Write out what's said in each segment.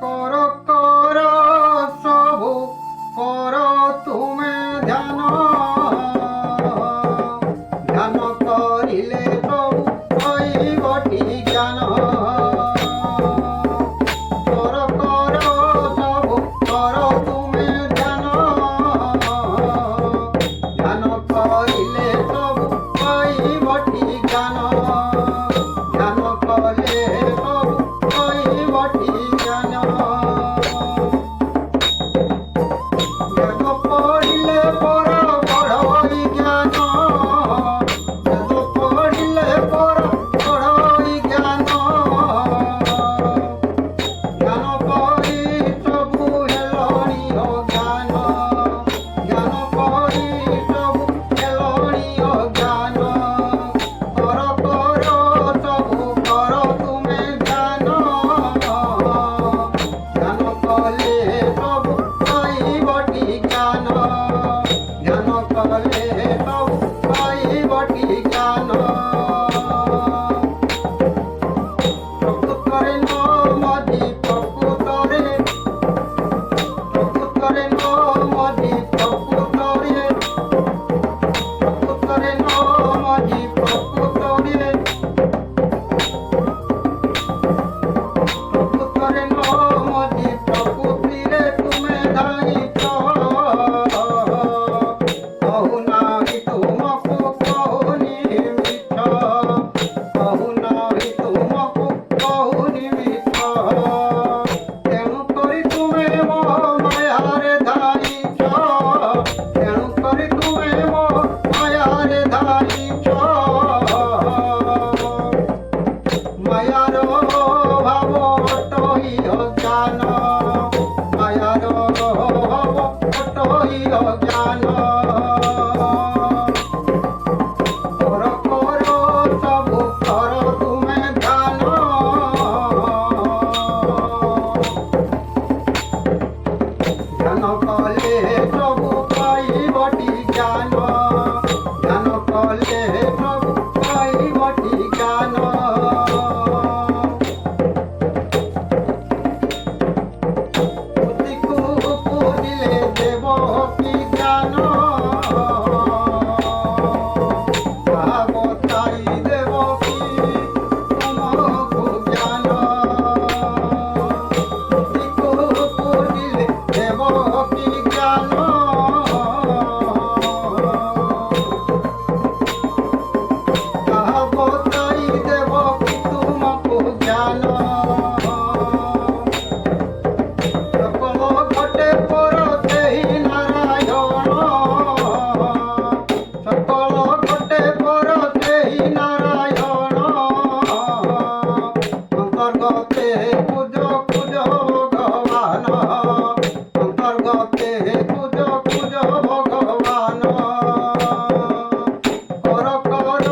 कर कर सबु कर तुमे ध्यान ध्यान करिले सबु पाइब ठीक ज्ञान कर कर सबु कर तुमे ध्यान ध्यान करिले सबु पाइब ठीक ज्ञान ध्यान कले सबु पाइब ठीक ज्ञान वेद पढ़िले पर बढ़ई ज्ञान वेद पढ़िले पर बढ़ई ज्ञान ज्ञान करी सबु हेलणी अज्ञान ज्ञान करी सबु हेलणी अज्ञान कर कर सबु कर तुमे ध्यान ध्यान कले सबु पाइब ठीक ज्ञान ध्यान कले सबु पाइब ठीक ज्ञान प्रकृतरे न मदि प्रकृतरे प्रकृतरे न मदि प्रकृतरे प्रकृतरे न मदि प्रकृतरे प्रकृतरे न मदि प्रकृतिरे तुमे धाइछ कहु नाही तुमको कहूनि मिछ कहु नाही तुमको कहूनि मिछ तेणु करी तुमे मोह मायारे धाइछ तेणु करी तुमे मोह मायारे धाइछ मायार भाव हटई अज्ञान मायार भाव हटई अज्ञान कर कर सबु कर तुमे ध्यान ध्यान कले सबु पाइब ठीक ज्ञान ध्यान कले सबु पाइब ठीक ज्ञान बुद्धिको पूजिले देव की ज्ञान ताहा बताई देव की तुमको ज्ञान बुद्धिको पूजिले देव की ज्ञान ताहा बताई देव की तुमको ज्ञान सकल घटे पर सेहि नारायण सकल घटे पर सेहि नारायण अंतर्गते पूज पूज भगवान अंतर्गते पूज पूज भगवान कर कर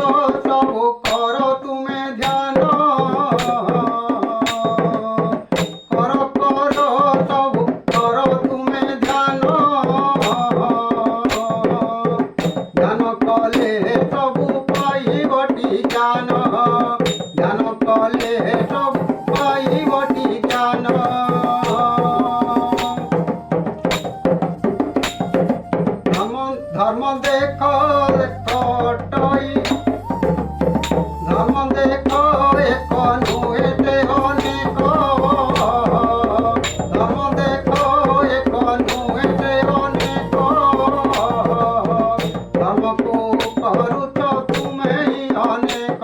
सबु कर तुमे ध्यान कर कर सबु कर तुमे ध्यान ध्यान कले सबु पाइब ठीक ज्ञान ध्यान कले सबु पाइब ठीक ज्ञान धर्म देख कटई धर्म देख एक नुएते अनेक धर्म देख एक नुएते अनेक धर्म को करुच तुमे ही अनेक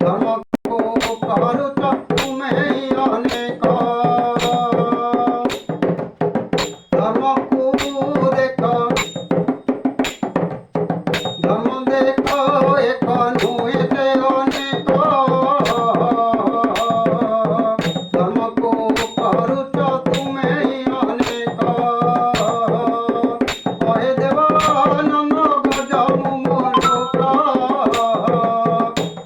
धर्म को करुच तुमे ही अनेक धर्म को देख धर्म देख एक नुएते अनेक धर्म को करुच तुमे ही अनेक कहे देवानंद गज मुमुरुख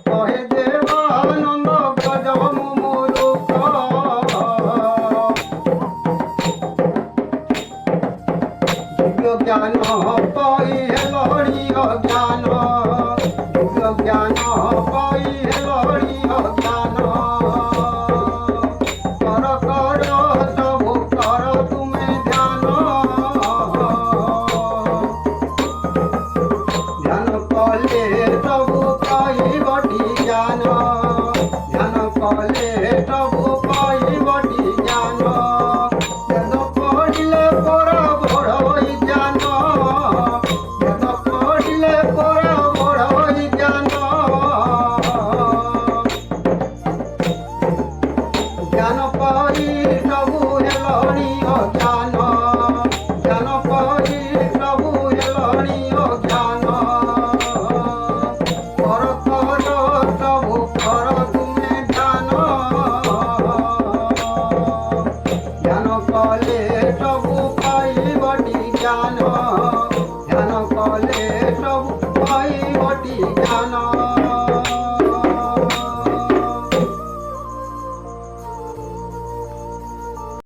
कहे देवानंद गज मुमुरुख दिव्य ज्ञान पाई हेलणी अज्ञान दिव्य ज्ञान पाई हेलणी अज्ञान कर कर ଜ୍ଞାନ